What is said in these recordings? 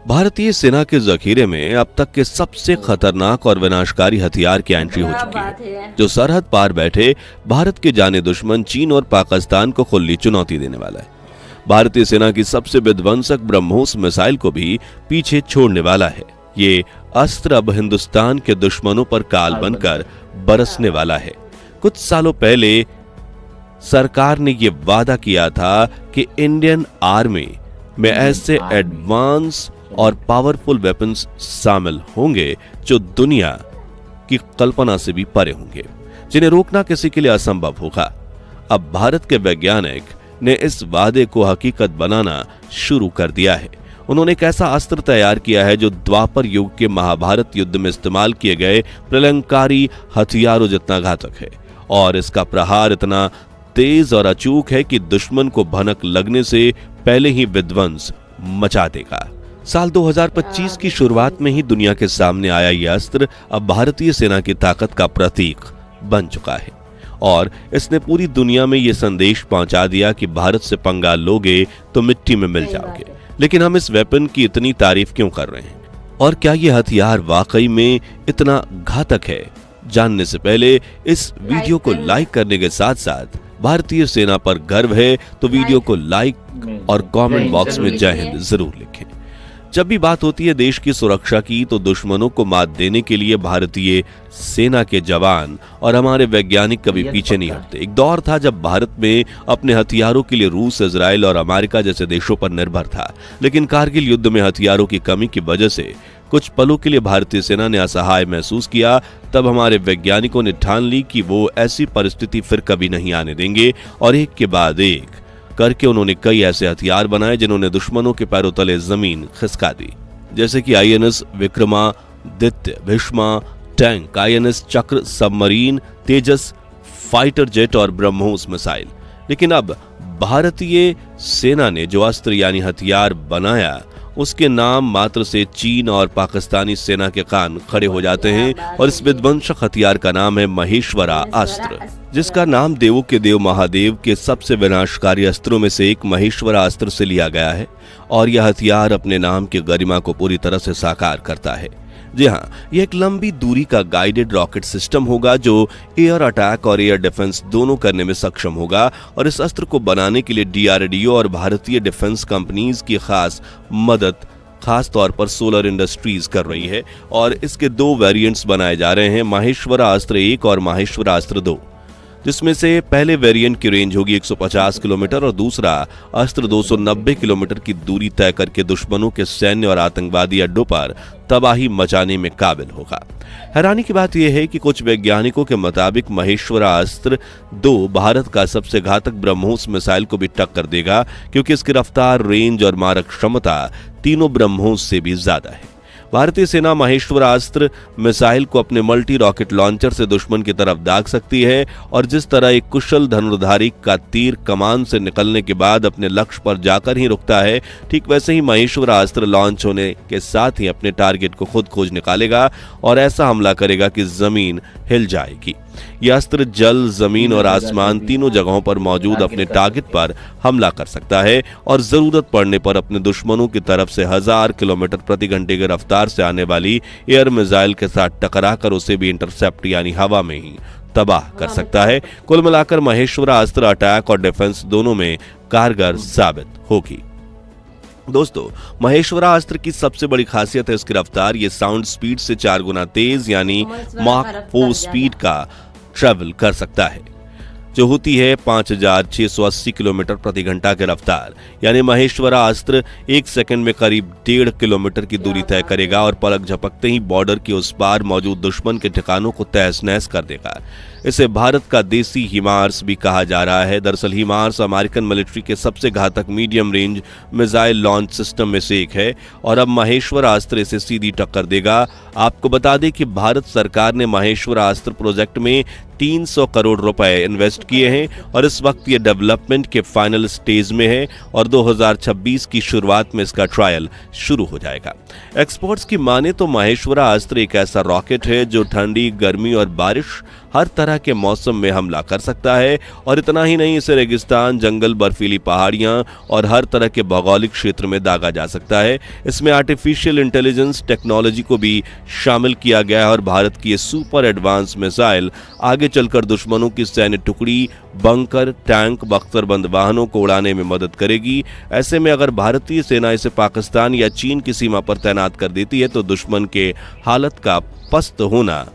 भारतीय सेना के जखीरे में अब तक के सबसे खतरनाक और विनाशकारी हथियार की एंट्री हो चुकी है, जो सरहद पार बैठे भारत के जाने दुश्मन चीन और पाकिस्तान को खुली चुनौती देने वाला है। भारतीय सेना की सबसे विध्वंसक ब्रह्मोस मिसाइल को भी पीछे छोड़ने वाला है। ये अस्त्र अब हिंदुस्तान के दुश्मनों पर काल बनकर बरसने वाला है। कुछ सालों पहले सरकार ने यह वादा किया था कि इंडियन आर्मी में ऐसे एडवांस और पावरफुल वेपन्स शामिल होंगे जो दुनिया की कल्पना से भी परे होंगे, जिन्हें रोकना किसी के लिए असंभव होगा। अब भारत के वैज्ञानिक ने इस वादे को हकीकत बनाना शुरू कर दिया है। उन्होंने एक ऐसा अस्त्र तैयार किया है जो द्वापर युग के महाभारत युद्ध में इस्तेमाल किए गए प्रलंकारी हथियारों जितना घातक है, और इसका प्रहार इतना तेज और अचूक है कि दुश्मन को भनक लगने से पहले ही विध्वंस मचा देगा। साल 2025 की शुरुआत में ही दुनिया के सामने आया यह अस्त्र अब भारतीय सेना की ताकत का प्रतीक बन चुका है, और इसने पूरी दुनिया में यह संदेश पहुंचा दिया कि भारत से पंगा लोगे तो मिट्टी में मिल जाओगे। लेकिन हम इस वेपन की इतनी तारीफ क्यों कर रहे हैं, और क्या यह हथियार वाकई में इतना घातक है? जानने से पहले इस वीडियो को लाइक करने के साथ साथ भारतीय सेना पर गर्व है तो वीडियो को लाइक और कमेंट बॉक्स में जय हिंद जरूर लिखें। जब भी बात होती है देश की सुरक्षा की, तो दुश्मनों को मात देने के लिए भारतीय सेना के जवान और हमारे वैज्ञानिक कभी पीछे नहीं हटते। एक दौर था जब भारत में अपने हथियारों के लिए रूस, इजराइल और अमेरिका जैसे देशों पर निर्भर था, लेकिन कारगिल युद्ध में हथियारों की कमी की वजह से कुछ पलों के लिए भारतीय सेना ने असहाय महसूस किया। तब हमारे वैज्ञानिकों ने ठान ली कि वो ऐसी परिस्थिति फिर कभी नहीं आने देंगे, और एक के बाद एक करके उन्होंने कई ऐसे हथियार बनाए जिन्होंने दुश्मनों के पैरों तले जमीन खिसका दी, जैसे कि INS Vikramaditya, Bheeshma tank, INS चक्र सबमरीन, तेजस फाइटर जेट और ब्रह्मोस मिसाइल। लेकिन अब भारतीय सेना ने जो अस्त्र यानी हथियार बनाया, उसके नाम मात्र से चीन और पाकिस्तानी सेना के कान खड़े हो जाते हैं, और इस विध्वंसक हथियार का नाम है महेश्वरा अस्त्र, जिसका नाम देवों के देव महादेव के सबसे विनाशकारी अस्त्रों में से एक महेश्वरा अस्त्र से लिया गया है। और यह हथियार अपने नाम की गरिमा को पूरी तरह से साकार करता है। जी हाँ, यह एक लंबी दूरी का गाइडेड रॉकेट सिस्टम होगा जो एयर अटैक और एयर डिफेंस दोनों करने में सक्षम होगा, और इस अस्त्र को बनाने के लिए DRDO और भारतीय डिफेंस कंपनीज की खास तौर पर सोलर इंडस्ट्रीज कर रही है। और इसके 2 वेरिएंट्स बनाए जा रहे हैं, महेश्वरा अस्त्र 1 और महेश्वरा अस्त्र 2, जिसमें से पहले वेरिएंट की रेंज होगी 150 किलोमीटर और दूसरा अस्त्र 290 किलोमीटर की दूरी तय करके दुश्मनों के सैन्य और आतंकवादी अड्डों पर तबाही मचाने में काबिल होगा। हैरानी की बात यह है कि कुछ वैज्ञानिकों के मुताबिक महेश्वरा अस्त्र 2 भारत का सबसे घातक ब्रह्मोस मिसाइल को भी टक्कर देगा, क्योंकि इसकी रफ्तार, रेंज और मारक क्षमता तीनों ब्रह्मोस से भी ज्यादा है। भारतीय सेना महेश्वरा अस्त्र मिसाइल को अपने मल्टी रॉकेट लॉन्चर से दुश्मन की तरफ दाग सकती है, और जिस तरह एक कुशल धनुर्धारी का तीर कमान से निकलने के बाद अपने लक्ष्य पर जाकर ही रुकता है, ठीक वैसे ही महेश्वरा अस्त्र लॉन्च होने के साथ ही अपने टारगेट को खुद खोज निकालेगा और ऐसा हमला करेगा कि जमीन हिल जाएगी। यह अस्त्र जल, जमीन और आसमान तीनों जगहों पर मौजूद अपने टारगेट पर हमला कर सकता है, और जरूरत पड़ने पर अपने दुश्मनों की तरफ से 1000 किलोमीटर प्रति घंटे की रफ्तार से आने वाली एयर मिसाइल के साथ टकराकर उसे भी इंटरसेप्ट यानी हवा में ही तबाह कर सकता है। कुल मिलाकर महेश्वरा अस्त्र अटैक और डिफेंस दोनों में कारगर साबित होगी। दोस्तों, महेश्वरा अस्त्र की सबसे बड़ी खासियत है इसकी रफ्तार। ये साउंड स्पीड से 4 गुना तेज यानी माक 4 स्पीड का ट्रैवल कर सकता है, जो होती है 5680 किलोमीटर प्रति घंटा की रफ्तार। यानी महेश्वरा अस्त्र 1 सेकंड में करीब 1.5 किलोमीटर की दूरी तय करेगा और पलक झपकते ही बॉर्डर के उस पार मौजूद दुश्मन के ठिकानों को तहस नहस कर देगा। इसे भारत का देसी हिमार्स भी कहा जा रहा है। दरअसल हिमार्स अमेरिकन मिलिट्री के सबसे घातक medium range missile launch system में से एक है, और अब महेश्वरा अस्त्र इसे सीधी टक्कर देगा। आपको बता दें कि भारत सरकार ने महेश्वरा अस्त्र प्रोजेक्ट में 300 करोड़ रुपए इन्वेस्ट किए हैं, और इस वक्त ये डेवलपमेंट के फाइनल स्टेज में है, और 2026 की शुरुआत में इसका ट्रायल शुरू हो जाएगा। एक्सपर्ट्स की माने तो महेश्वरा अस्त्र एक ऐसा रॉकेट है जो ठंडी, गर्मी और बारिश हर तरह के मौसम में हमला कर सकता है। और इतना ही नहीं, इसे रेगिस्तान, जंगल, बर्फीली पहाड़ियां और हर तरह के भौगोलिक क्षेत्र में दागा जा सकता है। इसमें आर्टिफिशियल इंटेलिजेंस टेक्नोलॉजी को भी शामिल किया गया है और भारत की ये सुपर एडवांस मिसाइल आगे चलकर दुश्मनों की सैन्य टुकड़ी, बंकर, टैंक, बख्तरबंद वाहनों को उड़ाने में मदद करेगी। ऐसे में अगर भारतीय सेना इसे पाकिस्तान या चीन की सीमा पर तैनात कर देती है तो दुश्मन के हालत का पस्त होना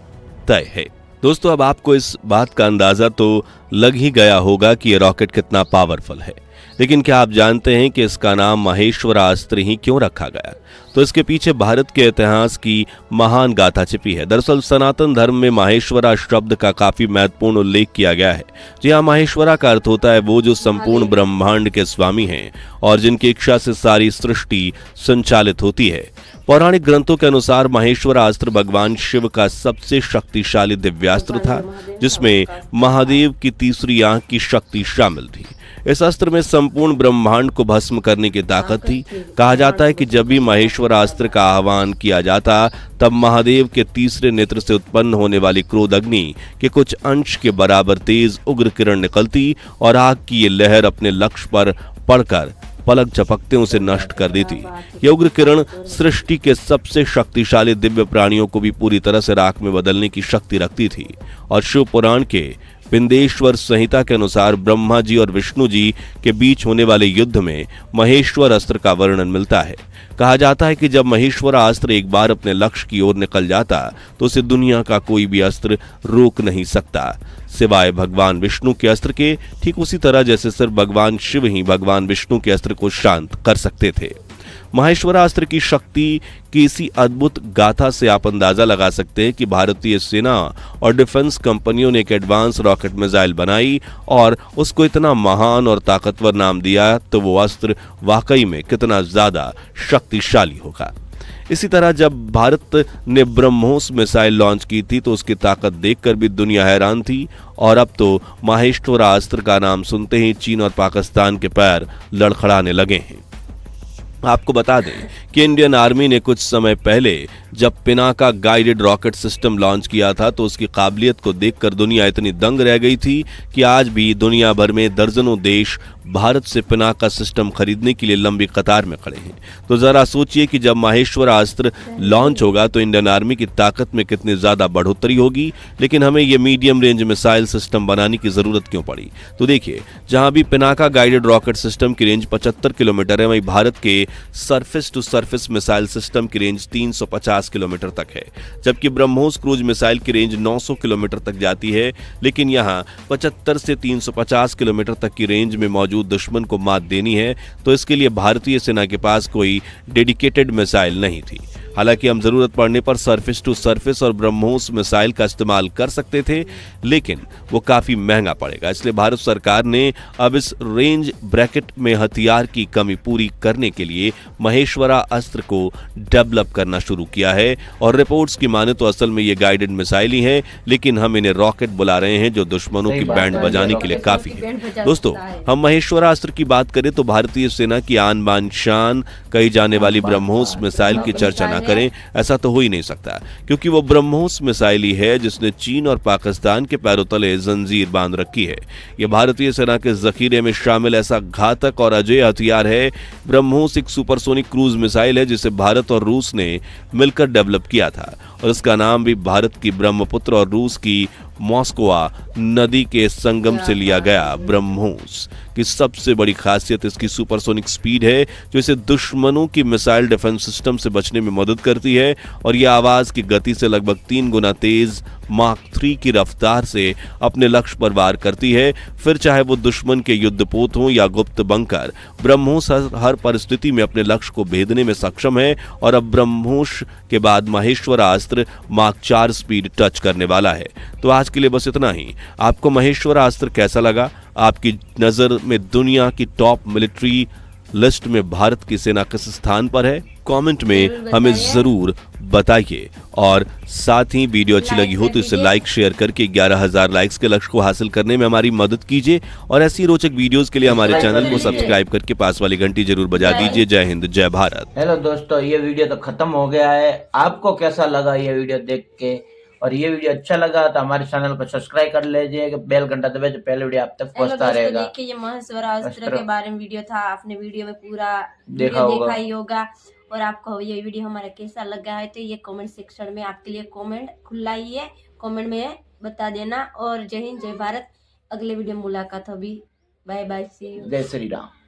तय है। दोस्तों, अब आपको इस बात का अंदाजा तो लग ही गया होगा कि यह रॉकेट कितना पावरफुल है, लेकिन क्या आप जानते हैं कि इसका नाम महेश्वरास्त्र ही क्यों रखा गया? तो इसके पीछे भारत के इतिहास की महान गाथा छिपी है। दरअसल सनातन धर्म में माहेश्वरा शब्द का काफी महत्वपूर्ण उल्लेख किया गया है। जी हाँ, माहेश्वरा का अर्थ होता है वो जो संपूर्ण ब्रह्मांड के स्वामी हैं और जिनकी इच्छा से सारी सृष्टि संचालित होती है। पौराणिक ग्रंथों के अनुसार महेश्वरास्त्र भगवान शिव का सबसे शक्तिशाली दिव्यास्त्र था, जिसमें महादेव की तीसरी आंख की शक्ति शामिल थी। इस अस्त्र में संपूर्ण ब्रह्मांड को भस्म करने की ताकत थी। कहा जाता है कि जब भी महेश्वरास्त्र का आह्वान किया जाता तब महादेव के तीसरे नेत्र से उत्पन्न होने वाली क्रोध अग्नि के कुछ अंश के बराबर तेज उग्र किरण निकलती और आग की ये लहर अपने लक्ष्य पर पड़कर पलक झपकते उसे नष्ट कर देती। यह उग्र किरण सृष्टि के सबसे शक्तिशाली दिव्य प्राणियों को भी पूरी तरह से राख में बदलने की शक्ति रखती थी। और शिव पुराण के पिंडेश्वर संहिता के अनुसार ब्रह्मा जी और विष्णु जी के बीच होने वाले युद्ध में महेश्वर अस्त्र का वर्णन मिलता है। कहा जाता है कि जब महेश्वरा अस्त्र एक बार अपने लक्ष्य की ओर निकल जाता तो उसे दुनिया का कोई भी अस्त्र रोक नहीं सकता, सिवाय भगवान विष्णु के अस्त्र के। ठीक उसी तरह जैसे सिर्फ भगवान शिव ही भगवान विष्णु के अस्त्र को शांत कर सकते थे। महेश्वरास्त्र की शक्ति की इसी अद्भुत गाथा से आप अंदाजा लगा सकते हैं कि भारतीय सेना और डिफेंस कंपनियों ने एक एडवांस रॉकेट मिसाइल बनाई और उसको इतना महान और ताकतवर नाम दिया, तो वो अस्त्र वाकई में कितना ज्यादा शक्तिशाली होगा। इसी तरह जब भारत ने ब्रह्मोस मिसाइल लॉन्च की थी तो उसकी ताकत देखकर भी दुनिया हैरान थी। और अब तो महेश्वरास्त्र का नाम सुनते ही चीन और पाकिस्तान के पैर लड़खड़ाने लगे हैं। आपको बता दें कि इंडियन आर्मी ने कुछ समय पहले जब Pinaka guided rocket system launch किया था तो उसकी काबिलियत को देखकर दुनिया इतनी दंग रह गई थी कि आज भी दुनिया भर में दर्जनों देश भारत से पिनाका सिस्टम खरीदने के लिए लंबी कतार में खड़े हैं। तो जरा सोचिए कि जब महेश्वरास्त्र लॉन्च होगा तो इंडियन आर्मी की ताकत में कितनी ज्यादा बढ़ोतरी होगी। लेकिन हमें यह मीडियम रेंज मिसाइल सिस्टम बनाने की जरूरत क्यों पड़ी? तो देखिए, जहां भी पिनाका गाइडेड रॉकेट सिस्टम की रेंज 75 किलोमीटर है, वहीं भारत के surface to surface missile system की रेंज 350 किलोमीटर तक है, जबकि ब्रह्मोस क्रूज मिसाइल की रेंज 900 किलोमीटर तक जाती है। लेकिन यहां 75 से 350 किलोमीटर तक की रेंज में मौजूद दुश्मन को मात देनी है तो इसके लिए भारतीय सेना के पास कोई डेडिकेटेड मिसाइल नहीं थी। हालांकि हम जरूरत पड़ने पर सरफेस टू सरफेस और ब्रह्मोस मिसाइल का इस्तेमाल कर सकते थे, लेकिन वो काफी महंगा पड़ेगा। इसलिए भारत सरकार ने अब इस रेंज ब्रैकेट में हथियार की कमी पूरी करने के लिए महेश्वरा अस्त्र को डेवलप करना शुरू किया है। और रिपोर्ट्स की माने तो असल में ये गाइडेड मिसाइल ही है, लेकिन हम इन्हें रॉकेट बुला रहे हैं जो दुश्मनों की बैंड बजाने के लिए काफी है। दोस्तों, हम महेश्वरा अस्त्र की बात करें तो भारतीय सेना की आन बान शान कही जाने वाली ब्रह्मोस मिसाइल की चर्चा न करें ऐसा तो हो ही नहीं सकता, क्योंकि वो ब्रह्मोस मिसाइल ही है जिसने चीन और पाकिस्तान के पैरों तले जंजीर बांध रखी है। यह भारतीय सेना के जखीरे में शामिल ऐसा घातक और अजेय हथियार है। ब्रह्मोस एक सुपरसोनिक क्रूज मिसाइल है जिसे भारत और रूस ने मिलकर डेवलप किया था और इसका नाम भी भारत की ब्रह्मपुत्र और रूस की मॉस्कोवा नदी के संगम से लिया गया। ब्रह्मोस की सबसे बड़ी खासियत इसकी सुपरसोनिक स्पीड है जो इसे दुश्मनों की मिसाइल डिफेंस सिस्टम से बचने में मदद करती है और यह आवाज की गति से लगभग 3 गुना तेज माक 3 की रफ्तार से अपने लक्ष्य पर वार करती है। फिर चाहे वो दुश्मन के युद्धपोत हों या गुप्त बंकर, ब्रह्मोस हर परिस्थिति में अपने लक्ष्य को भेदने में सक्षम है। और अब ब्रह्मोस के बाद महेश्वरा अस्त्र माक 4 स्पीड टच करने वाला है। तो आज के लिए बस इतना ही। आपको महेश्वरा अस्त्र कैसा लगा? आपकी नजर में दुनिया की टॉप मिलिट्री लिस्ट में भारत की सेना किस स्थान पर है? कमेंट में हमें जरूर बताइए। और साथ ही वीडियो अच्छी लगी हो तो इसे लाइक शेयर करके 11,000 लाइक्स के लक्ष्य को हासिल करने में हमारी मदद कीजिए। और ऐसी रोचक वीडियोस के लिए हमारे चैनल को सब्सक्राइब करके पास वाली घंटी जरूर बजा दीजिए। जय हिंद, जय भारत। हेलो दोस्तों, ये वीडियो तो खत्म हो गया है। आपको कैसा लगा ये वीडियो देख के और ये वीडियो अच्छा लगा तो हमारे चैनल को सब्सक्राइब कर लीजिए, बेल घंटा दबाए तो पहले वीडियो आप तक पहुंचता रहेगा। देखिए ये महाशिवरात्रि के बारे में वीडियो था, आपने वीडियो में पूरा देखा वीडियो होगा। देखा ही होगा। और आपको ये वीडियो हमारा कैसा लगा है तो ये कमेंट सेक्शन में आपके लिए कमेंट खुला ही है, कमेंट में बता देना। और जय हिंद जय भारत। अगले वीडियो में मुलाकात होगी। Bye bye, see you. जय श्री राम।